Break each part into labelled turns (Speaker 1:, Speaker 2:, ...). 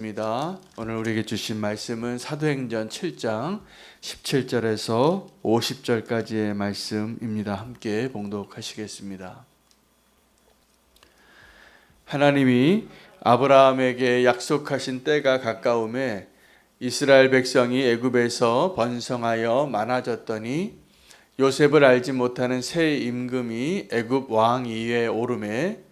Speaker 1: 입니다. 오늘 우리에게 주신 말씀은 사도행전 7장 17절에서 50절까지의 말씀입니다. 함께 봉독하시겠습니다. 하나님이 아브라함에게 약속하신 때가 가까움에 이스라엘 백성이 애굽에서 번성하여 많아졌더니 요셉을 알지 못하는 새 임금이 애굽 왕 위에 오르매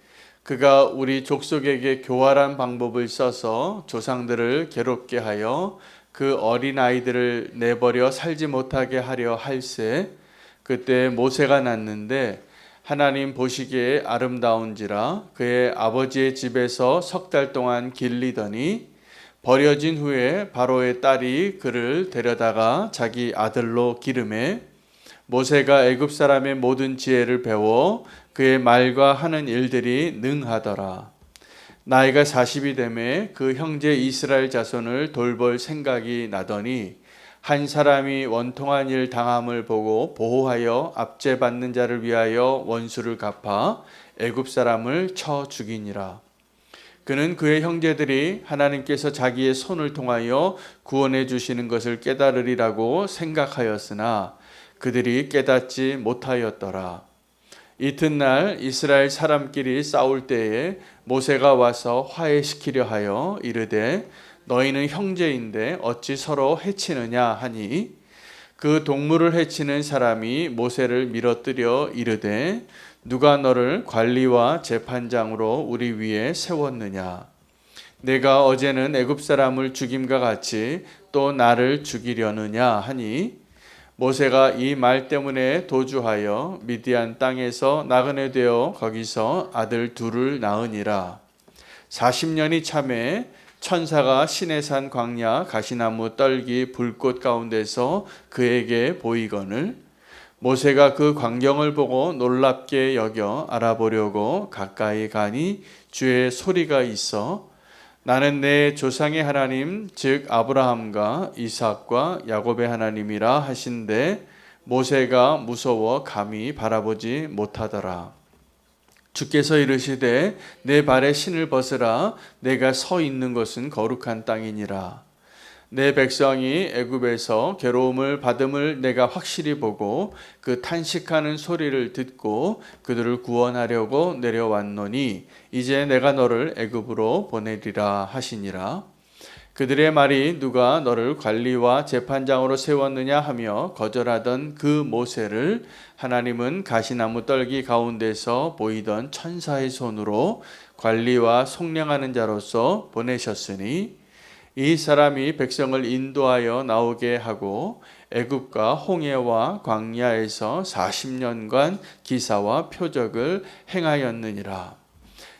Speaker 1: 그가 우리 족속에게 교활한 방법을 써서 조상들을 괴롭게 하여 그 어린 아이들을 내버려 살지 못하게 하려 할세. 그때 모세가 났는데 하나님 보시기에 아름다운지라 그의 아버지의 집에서 석 달 동안 길리더니 버려진 후에 바로의 딸이 그를 데려다가 자기 아들로 기르매 모세가 애굽 사람의 모든 지혜를 배워 그의 말과 하는 일들이 능하더라. 나이가 40이 되매 그 형제 이스라엘 자손을 돌볼 생각이 나더니 한 사람이 원통한 일 당함을 보고 보호하여 압제받는 자를 위하여 원수를 갚아 애굽 사람을 쳐 죽이니라. 그는 그의 형제들이 하나님께서 자기의 손을 통하여 구원해 주시는 것을 깨달으리라고 생각하였으나 그들이 깨닫지 못하였더라. 이튿날 이스라엘 사람끼리 싸울 때에 모세가 와서 화해시키려 하여 이르되 너희는 형제인데 어찌 서로 해치느냐 하니 그 동물을 해치는 사람이 모세를 밀어뜨려 이르되 누가 너를 관리와 재판장으로 우리 위에 세웠느냐 내가 어제는 애굽 사람을 죽임과 같이 또 나를 죽이려느냐 하니 모세가 이 말 때문에 도주하여 미디안 땅에서 나그네 되어 거기서 아들 둘을 낳으니라. 40년이 참에 천사가 시내산 광야 가시나무 떨기 불꽃 가운데서 그에게 보이거늘 모세가 그 광경을 보고 놀랍게 여겨 알아보려고 가까이 가니 주의 소리가 있어 나는 내 조상의 하나님 즉 아브라함과 이삭과 야곱의 하나님이라 하신데 모세가 무서워 감히 바라보지 못하더라. 주께서 이르시되 내 발에 신을 벗으라 내가 서 있는 것은 거룩한 땅이니라. 내 백성이 애굽에서 괴로움을 받음을 내가 확실히 보고 그 탄식하는 소리를 듣고 그들을 구원하려고 내려왔노니 이제 내가 너를 애굽으로 보내리라 하시니라. 그들의 말이 누가 너를 관리와 재판장으로 세웠느냐 하며 거절하던 그 모세를 하나님은 가시나무 떨기 가운데서 보이던 천사의 손으로 관리와 속량하는 자로서 보내셨으니 이 사람이 백성을 인도하여 나오게 하고 애굽과 홍해와 광야에서 40년간 기사와 표적을 행하였느니라.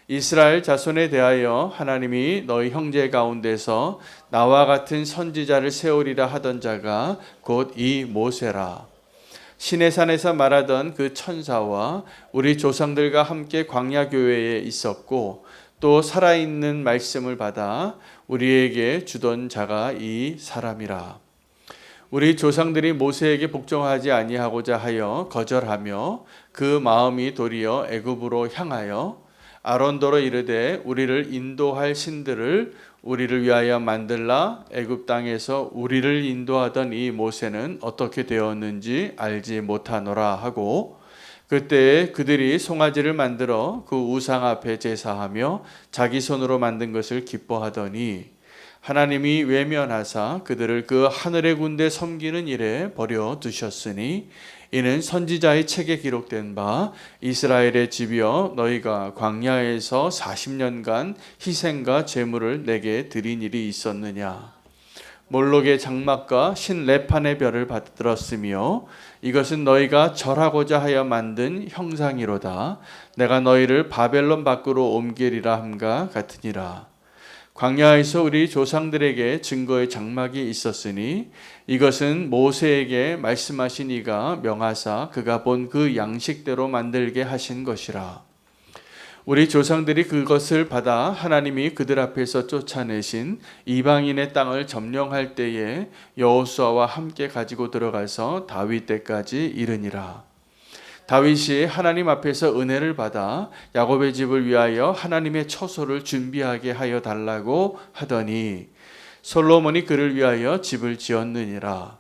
Speaker 1: 이스라엘 자손에 대하여 하나님이 너희 형제 가운데서 나와 같은 선지자를 세우리라 하던 자가 곧 이 모세라. 시내산에서 말하던 그 천사와 우리 조상들과 함께 광야 교회에 있었고 또 살아있는 말씀을 받아 우리에게 주던 자가 이 사람이라. 우리 조상들이 모세에게 복종하지 아니하고자 하여 거절하며 그 마음이 도리어 애굽으로 향하여 아론더러 이르되 우리를 인도할 신들을 우리를 위하여 만들라. 애굽 땅에서 우리를 인도하던 이 모세는 어떻게 되었는지 알지 못하노라 하고 그때 그들이 송아지를 만들어 그 우상 앞에 제사하며 자기 손으로 만든 것을 기뻐하더니 하나님이 외면하사 그들을 그 하늘의 군대 섬기는 일에 버려 두셨으니 이는 선지자의 책에 기록된 바 이스라엘의 집이여 너희가 광야에서 40년간 희생과 제물을 내게 드린 일이 있었느냐. 몰록의 장막과 신레판의 별을 받들었으며 이것은 너희가 절하고자 하여 만든 형상이로다. 내가 너희를 바벨론 밖으로 옮기리라 함과 같으니라. 광야에서 우리 조상들에게 증거의 장막이 있었으니 이것은 모세에게 말씀하신 이가 명하사 그가 본 그 양식대로 만들게 하신 것이라. 우리 조상들이 그것을 받아 하나님이 그들 앞에서 쫓아내신 이방인의 땅을 점령할 때에 여호수아와 함께 가지고 들어가서 다윗 때까지 이르니라. 다윗이 하나님 앞에서 은혜를 받아 야곱의 집을 위하여 하나님의 처소를 준비하게 하여 달라고 하더니 솔로몬이 그를 위하여 집을 지었느니라.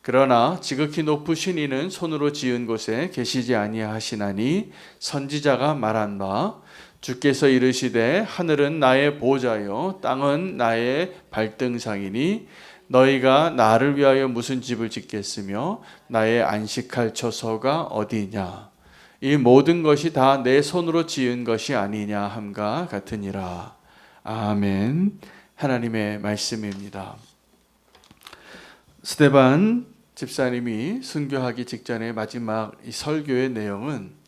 Speaker 1: 그러나 지극히 높으신 이는 손으로 지은 곳에 계시지 아니하시나니 선지자가 말한 바 주께서 이르시되 하늘은 나의 보좌요 땅은 나의 발등상이니 너희가 나를 위하여 무슨 집을 짓겠으며 나의 안식할 처소가 어디냐. 이 모든 것이 다 내 손으로 지은 것이 아니냐 함과 같으니라. 아멘. 하나님의 말씀입니다. 스데반 집사님이 순교하기 직전의 마지막 이 설교의 내용은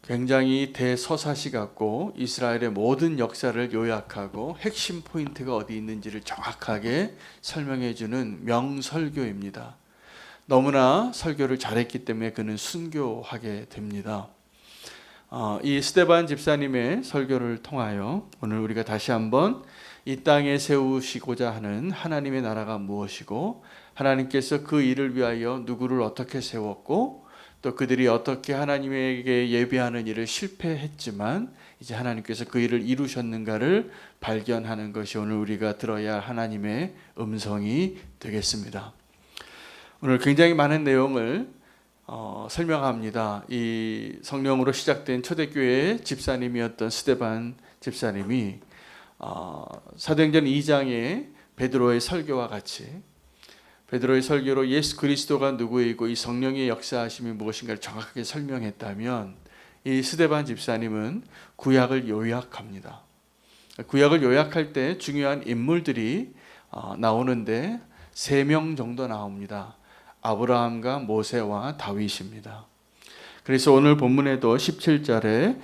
Speaker 1: 굉장히 대서사시 같고 이스라엘의 모든 역사를 요약하고 핵심 포인트가 어디 있는지를 정확하게 설명해 주는 명설교입니다. 너무나 설교를 잘했기 때문에 그는 순교하게 됩니다. 이 스데반 집사님의 설교를 통하여 오늘 우리가 다시 한번 이 땅에 세우시고자 하는 하나님의 나라가 무엇이고 하나님께서 그 일을 위하여 누구를 어떻게 세웠고 또 그들이 어떻게 하나님에게 예배하는 일을 실패했지만 이제 하나님께서 그 일을 이루셨는가를 발견하는 것이 오늘 우리가 들어야 할 하나님의 음성이 되겠습니다. 오늘 굉장히 많은 내용을 설명합니다. 이 성령으로 시작된 초대교회의 집사님이었던 스데반 집사님이 사도행전 2장의 베드로의 설교와 같이 베드로의 설교로 예수 그리스도가 누구이고 이 성령의 역사하심이 무엇인가를 정확하게 설명했다면 이 스데반 집사님은 구약을 요약합니다. 구약을 요약할 때 중요한 인물들이 나오는데 3명 정도 나옵니다. 아브라함과 모세와 다윗입니다. 그래서 오늘 본문에도 17절에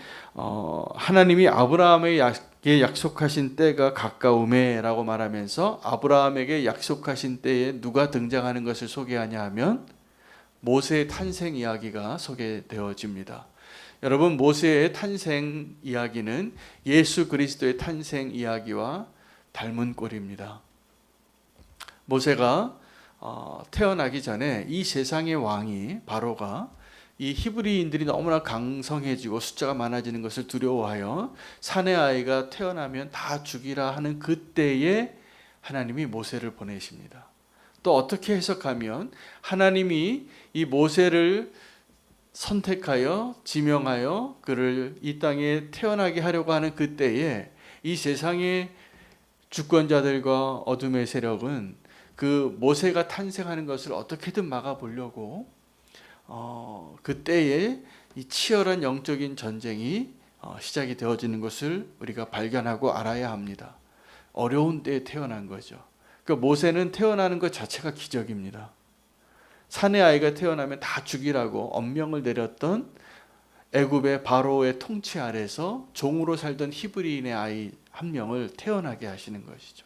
Speaker 1: 하나님이 아브라함에게 약속하신 때가 가까우매 라고 말하면서 아브라함에게 약속하신 때에 누가 등장하는 것을 소개하냐 하면 모세의 탄생 이야기가 소개되어집니다. 여러분, 모세의 탄생 이야기는 예수 그리스도의 탄생 이야기와 닮은 꼴입니다. 모세가 태어나기 전에 이 세상의 왕이 바로가 이 히브리인들이 너무나 강성해지고 숫자가 많아지는 것을 두려워하여 사내 아이가 태어나면 다 죽이라 하는 그때에 하나님이 모세를 보내십니다. 또 어떻게 해석하면 하나님이 이 모세를 선택하여 지명하여 그를 이 땅에 태어나게 하려고 하는 그때에 이 세상의 주권자들과 어둠의 세력은 그 모세가 탄생하는 것을 어떻게든 막아보려고 그때에 이 치열한 영적인 전쟁이 시작이 되어지는 것을 우리가 발견하고 알아야 합니다. 어려운 때에 태어난 거죠. 그러니까 모세는 태어나는 것 자체가 기적입니다. 사내 아이가 태어나면 다 죽이라고 엄명을 내렸던 애굽의 바로의 통치 아래서 종으로 살던 히브리인의 아이 한 명을 태어나게 하시는 것이죠.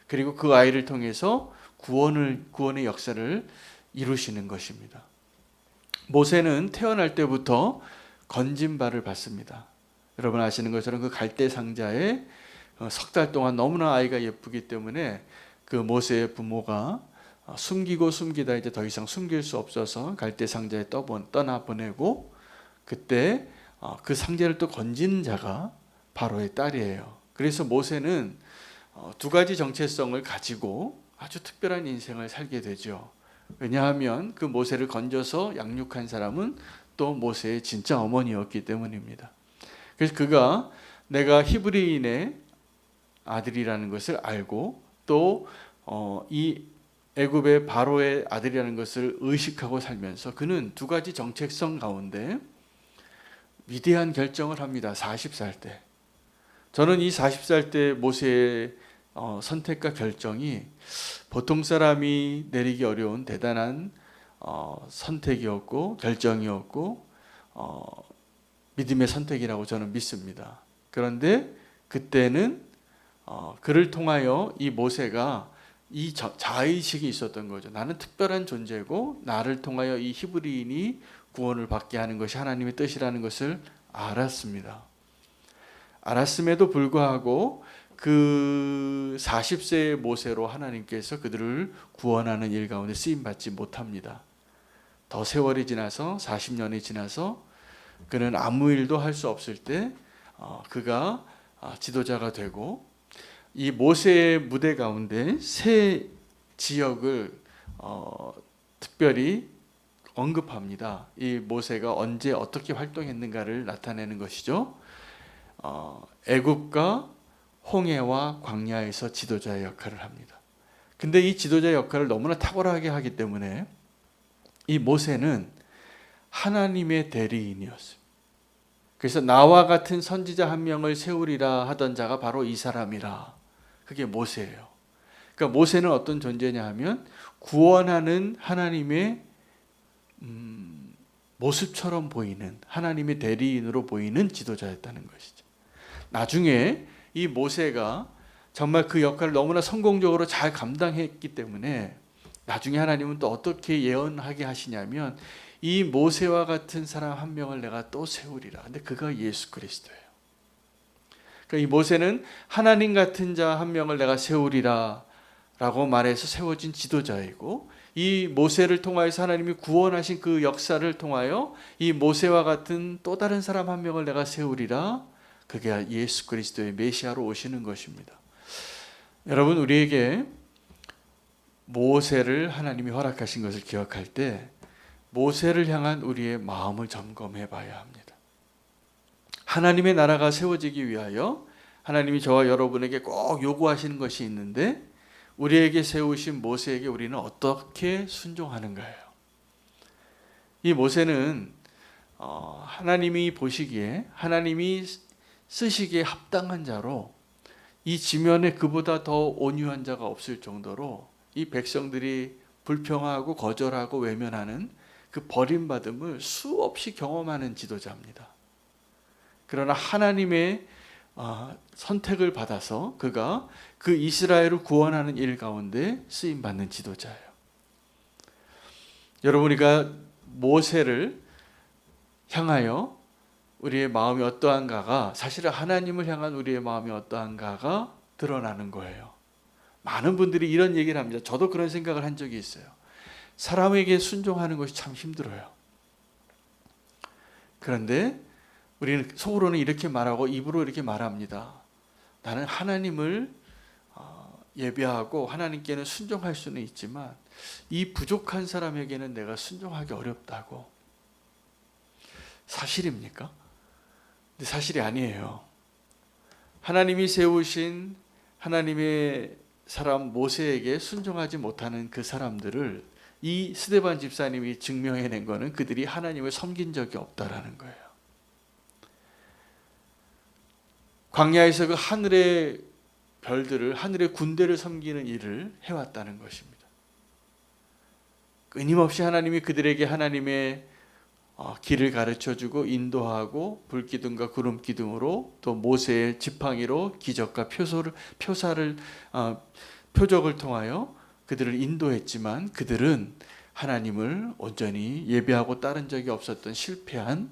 Speaker 1: 그리고 그 아이를 통해서 구원의 역사를 이루시는 것입니다. 모세는 태어날 때부터 건진발을 받습니다. 여러분 아시는 것처럼 그 갈대 상자에 석 달 동안 너무나 아이가 예쁘기 때문에 그 모세의 부모가 숨기고 숨기다 이제 더 이상 숨길 수 없어서 갈대 상자에 떠나 보내고 그때 그 상자를 또 건진 자가 바로의 딸이에요. 그래서 모세는 2가지 정체성을 가지고 아주 특별한 인생을 살게 되죠. 왜냐하면 그 모세를 건져서 양육한 사람은 또 모세의 진짜 어머니였기 때문입니다. 그래서 그가 내가 히브리인의 아들이라는 것을 알고 또 이 애굽의 바로의 아들이라는 것을 의식하고 살면서 그는 2가지 정체성 가운데 위대한 결정을 합니다. 40살 때. 저는 이 40살 때 모세의 선택과 결정이 보통 사람이 내리기 어려운 대단한 선택이었고 결정이었고 믿음의 선택이라고 저는 믿습니다. 그런데 그때는 그를 통하여 이 모세가 이 자의식이 있었던 거죠. 나는 특별한 존재고 나를 통하여 이 히브리인이 구원을 받게 하는 것이 하나님의 뜻이라는 것을 알았습니다. 알았음에도 불구하고 그 40세의 모세로 하나님께서 그들을 구원하는 일 가운데 쓰임받지 못합니다. 더 세월이 지나서 40년이 지나서 그는 아무 일도 할 수 없을 때 그가 지도자가 되고, 이 모세의 무대 가운데 세 지역을 특별히 언급합니다. 이 모세가 언제 어떻게 활동했는가를 나타내는 것이죠. 애굽과 홍해와 광야에서 지도자의 역할을 합니다. 근데 이 지도자의 역할을 너무나 탁월하게 하기 때문에 이 모세는 하나님의 대리인이었습니다. 그래서 나와 같은 선지자 한 명을 세우리라 하던 자가 바로 이 사람이라. 그게 모세예요. 그러니까 모세는 어떤 존재냐 하면 구원하는 하나님의 모습처럼 보이는, 하나님의 대리인으로 보이는 지도자였다는 것이죠. 나중에 이 모세가 정말 그 역할을 너무나 성공적으로 잘 감당했기 때문에 나중에 하나님은 또 어떻게 예언하게 하시냐면 이 모세와 같은 사람 한 명을 내가 또 세우리라. 근데 그가 예수 그리스도예요. 그러니까 이 모세는 하나님 같은 자 한 명을 내가 세우리라 라고 말해서 세워진 지도자이고, 이 모세를 통하여서 하나님이 구원하신 그 역사를 통하여 이 모세와 같은 또 다른 사람 한 명을 내가 세우리라. 그게 예수 그리스도의 메시아로 오시는 것입니다. 여러분, 우리에게 모세를 하나님이 허락하신 것을 기억할 때 모세를 향한 우리의 마음을 점검해 봐야 합니다. 하나님의 나라가 세워지기 위하여 하나님이 저와 여러분에게 꼭 요구하시는 것이 있는데, 우리에게 세우신 모세에게 우리는 어떻게 순종하는가요? 이 모세는 하나님이 보시기에, 하나님이 쓰시기에 합당한 자로, 이 지면에 그보다 더 온유한 자가 없을 정도로 이 백성들이 불평하고 거절하고 외면하는 그 버림받음을 수없이 경험하는 지도자입니다. 그러나 하나님의 선택을 받아서 그가 그 이스라엘을 구원하는 일 가운데 쓰임받는 지도자예요. 여러분, 우리가 모세를 향하여 우리의 마음이 어떠한가가, 사실은 하나님을 향한 우리의 마음이 어떠한가가 드러나는 거예요. 많은 분들이 이런 얘기를 합니다. 저도 그런 생각을 한 적이 있어요. 사람에게 순종하는 것이 참 힘들어요. 그런데 우리는 속으로는 이렇게 말하고 입으로 이렇게 말합니다. 나는 하나님을 예배하고 하나님께는 순종할 수는 있지만 이 부족한 사람에게는 내가 순종하기 어렵다고. 사실입니까? 근데 사실이 아니에요. 하나님이 세우신 하나님의 사람 모세에게 순종하지 못하는 그 사람들을 이 스데반 집사님이 증명해낸 것은 그들이 하나님을 섬긴 적이 없다라는 거예요. 광야에서 그 하늘의 별들을, 하늘의 군대를 섬기는 일을 해왔다는 것입니다. 끊임없이 하나님이 그들에게 하나님의 길을 가르쳐주고 인도하고 불기둥과 구름기둥으로, 또 모세의 지팡이로 기적과 표적을 통하여 그들을 인도했지만 그들은 하나님을 온전히 예배하고 따른 적이 없었던 실패한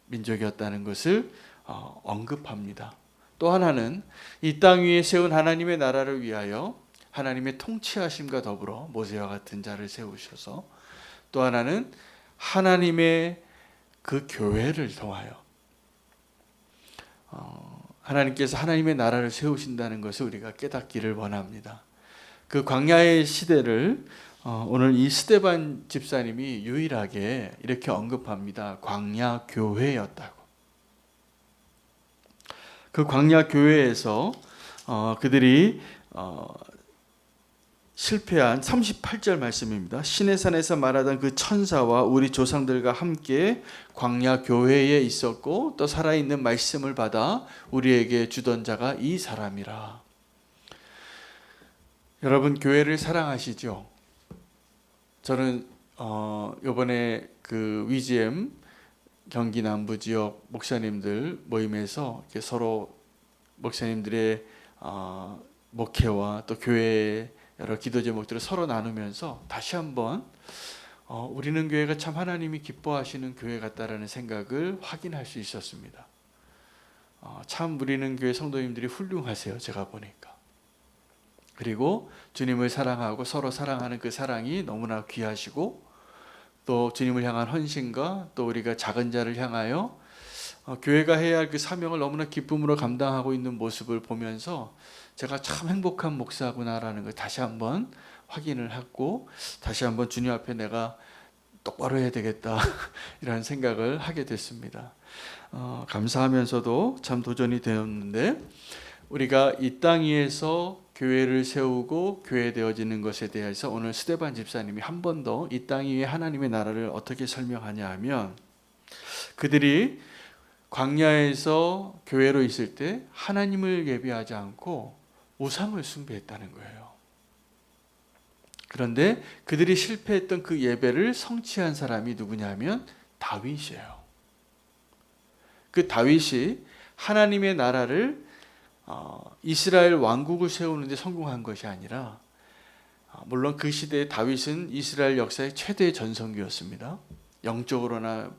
Speaker 1: 민족이었다는 것을 언급합니다. 또 하나는 이 땅 위에 세운 하나님의 나라를 위하여 하나님의 통치하심과 더불어 모세와 같은 자를 세우셔서, 또 하나는 하나님의 그 교회를 통하여 하나님께서 하나님의 나라를 세우신다는 것을 우리가 깨닫기를 원합니다. 그 광야의 시대를 오늘 이 스데반 집사님이 유일하게 이렇게 언급합니다. 광야 교회였다고. 그 광야 교회에서 그들이 실패한 38절 말씀입니다. 시내산에서 말하던 그 천사와 우리 조상들과 함께 광야 교회에 있었고 또 살아있는 말씀을 받아 우리에게 주던 자가 이 사람이라. 여러분, 교회를 사랑하시죠? 저는 이번에 그 위지엠 경기 남부 지역 목사님들 모임에서 이렇게 서로 목사님들의 목회와 또 교회의 여러 기도 제목들을 서로 나누면서 다시 한번 우리는 교회가 참 하나님이 기뻐하시는 교회 같다라는 생각을 확인할 수 있었습니다. 참 우리는 교회 성도님들이 훌륭하세요. 제가 보니까. 그리고 주님을 사랑하고 서로 사랑하는 그 사랑이 너무나 귀하시고, 또 주님을 향한 헌신과 또 우리가 작은 자를 향하여 교회가 해야 할 그 사명을 너무나 기쁨으로 감당하고 있는 모습을 보면서 제가 참 행복한 목사구나라는 걸 다시 한번 확인을 하고 다시 한번 주님 앞에 내가 똑바로 해야 되겠다 이런 생각을 하게 됐습니다. 감사하면서도 참 도전이 되었는데 우리가 이 땅 위에서 교회를 세우고 교회되어지는 것에 대해서 오늘 스데반 집사님이 한 번 더 이 땅 위에 하나님의 나라를 어떻게 설명하냐 하면 그들이 광야에서 교회로 있을 때 하나님을 예배하지 않고 우상을 숭배했다는 거예요. 그런데 그들이 실패했던 그 예배를 성취한 사람이 누구냐면 다윗이에요. 그 다윗이 하나님의 나라를 이스라엘 왕국을 세우는데 성공한 것이 아니라 물론 그 시대에 다윗은 이스라엘 역사의 최대의 전성기였습니다. 영적으로나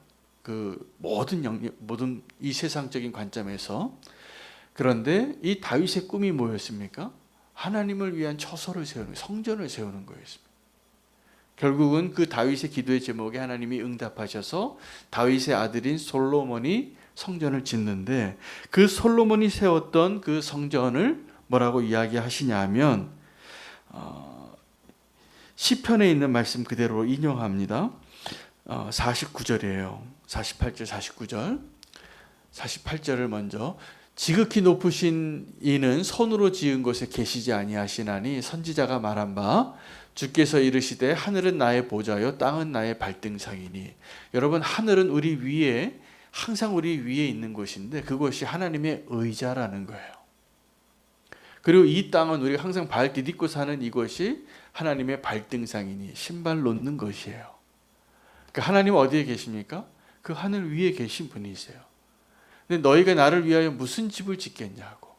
Speaker 1: 그 모든 이 세상적인 관점에서. 그런데 이 다윗의 꿈이 뭐였습니까? 하나님을 위한 처소를 세우는, 성전을 세우는 거였습니다. 결국은 그 다윗의 기도의 제목에 하나님이 응답하셔서 다윗의 아들인 솔로몬이 성전을 짓는데 그 솔로몬이 세웠던 그 성전을 뭐라고 이야기하시냐면 시편에 있는 말씀 그대로 인용합니다. 49절이에요. 48절 49절 48절을 먼저 지극히 높으신 이는 손으로 지은 곳에 계시지 아니하시나니 선지자가 말한 바 주께서 이르시되 하늘은 나의 보좌요 땅은 나의 발등상이니. 여러분 하늘은 우리 위에 항상 우리 위에 있는 곳인데 그것이 하나님의 의자라는 거예요. 그리고 이 땅은 우리가 항상 발 디딛고 사는 이것이 하나님의 발등상이니 신발 놓는 것이에요. 그러니까 하나님 어디에 계십니까? 그 하늘 위에 계신 분이세요. 근데 너희가 나를 위하여 무슨 집을 짓겠냐고,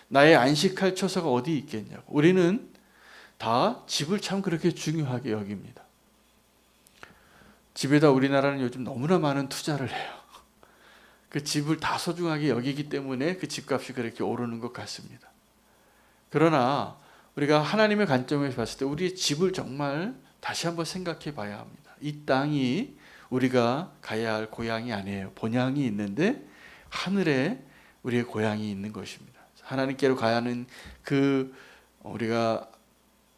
Speaker 1: 나의 안식할 처소가 어디 있겠냐고. 우리는 다 집을 참 그렇게 중요하게 여깁니다. 집에다 우리나라는 요즘 너무나 많은 투자를 해요. 그 집을 다 소중하게 여기기 때문에 그 집값이 그렇게 오르는 것 같습니다. 그러나 우리가 하나님의 관점에서 봤을 때 우리의 집을 정말 다시 한번 생각해 봐야 합니다. 이 땅이 우리가 가야 할 고향이 아니에요. 본향이 있는데 하늘에 우리의 고향이 있는 것입니다. 하나님께로 가야 하는 우리가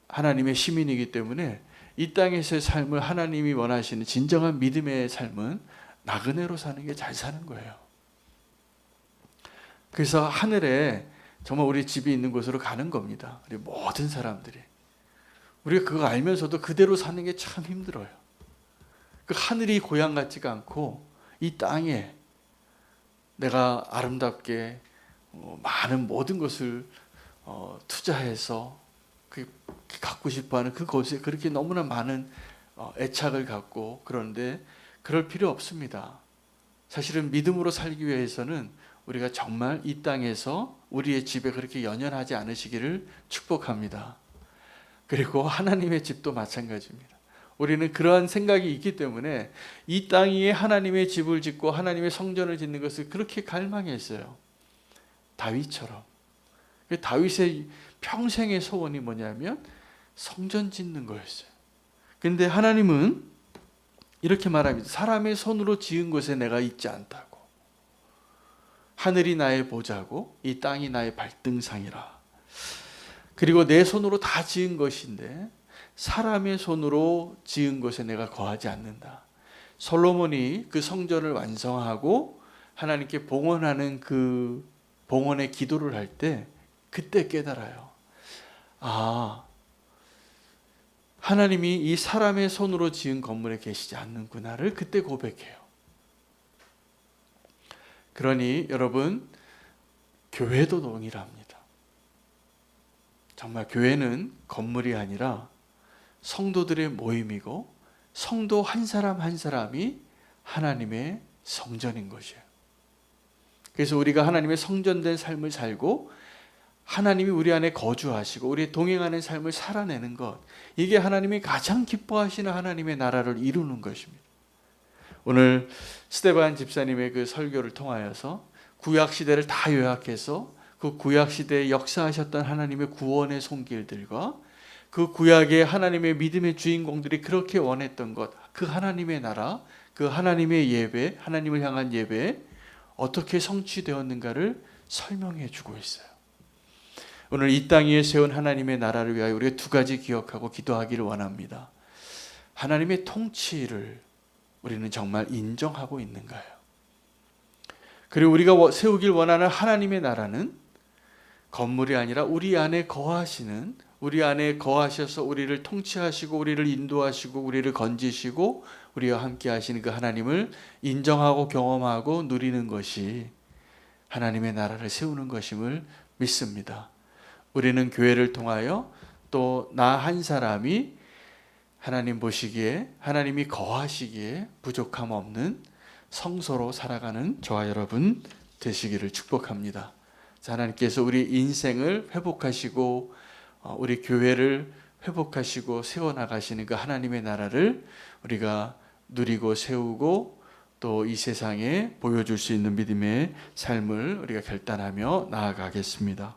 Speaker 1: 하나님의 시민이기 때문에 이 땅에서의 삶을 하나님이 원하시는 진정한 믿음의 삶은 나그네로 사는 게 잘 사는 거예요. 그래서 하늘에 정말 우리 집이 있는 곳으로 가는 겁니다. 우리 모든 사람들이. 우리가 그거 알면서도 그대로 사는 게 참 힘들어요. 그 하늘이 고향 같지가 않고 이 땅에 내가 아름답게 많은 모든 것을 투자해서 갖고 싶어하는 그곳에 그렇게 너무나 많은 애착을 갖고 그런데 그럴 필요 없습니다. 사실은 믿음으로 살기 위해서는 우리가 정말 이 땅에서 우리의 집에 그렇게 연연하지 않으시기를 축복합니다. 그리고 하나님의 집도 마찬가지입니다. 우리는 그러한 생각이 있기 때문에 이 땅 위에 하나님의 집을 짓고 하나님의 성전을 짓는 것을 그렇게 갈망했어요. 다윗처럼. 다윗의 평생의 소원이 뭐냐면 성전 짓는 거였어요. 그런데 하나님은 이렇게 말합니다. 사람의 손으로 지은 곳에 내가 있지 않다고. 하늘이 나의 보좌고 이 땅이 나의 발등상이라. 그리고 내 손으로 다 지은 것인데 사람의 손으로 지은 곳에 내가 거하지 않는다. 솔로몬이 그 성전을 완성하고 하나님께 봉헌하는 그 봉헌의 기도를 할 때 그때 깨달아요. 하나님이 이 사람의 손으로 지은 건물에 계시지 않는구나를 그때 고백해요. 그러니 여러분 교회도 동일합니다. 정말 교회는 건물이 아니라 성도들의 모임이고 성도 한 사람 한 사람이 하나님의 성전인 것이에요. 그래서 우리가 하나님의 성전된 삶을 살고 하나님이 우리 안에 거주하시고 우리 동행하는 삶을 살아내는 것, 이게 하나님이 가장 기뻐하시는 하나님의 나라를 이루는 것입니다. 오늘 스데반 집사님의 그 설교를 통하여서 구약시대를 다 요약해서 그 구약시대에 역사하셨던 하나님의 구원의 손길들과 그 구약의 하나님의 믿음의 주인공들이 그렇게 원했던 것, 그 하나님의 나라, 그 하나님의 예배, 하나님을 향한 예배, 어떻게 성취되었는가를 설명해 주고 있어요. 오늘 이 땅 위에 세운 하나님의 나라를 위하여 우리가 두 가지 기억하고 기도하기를 원합니다. 하나님의 통치를 우리는 정말 인정하고 있는가요? 그리고 우리가 세우길 원하는 하나님의 나라는 건물이 아니라 우리 안에 거하시는, 우리 안에 거하셔서 우리를 통치하시고 우리를 인도하시고 우리를 건지시고 우리와 함께 하시는 그 하나님을 인정하고 경험하고 누리는 것이 하나님의 나라를 세우는 것임을 믿습니다. 우리는 교회를 통하여 또 나 한 사람이 하나님 보시기에, 하나님이 거하시기에 부족함 없는 성소로 살아가는 저와 여러분 되시기를 축복합니다. 하나님께서 우리 인생을 회복하시고 우리 교회를 회복하시고 세워나가시는 그 하나님의 나라를 우리가 누리고 세우고 또 이 세상에 보여줄 수 있는 믿음의 삶을 우리가 결단하며 나아가겠습니다.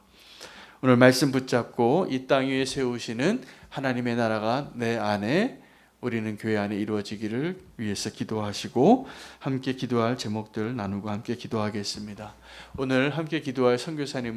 Speaker 1: 오늘 말씀 붙잡고 이 땅 위에 세우시는 하나님의 나라가 내 안에, 우리는 교회 안에 이루어지기를 위해서 기도하시고 함께 기도할 제목들 나누고 함께 기도하겠습니다. 오늘 함께 기도할 선교사님은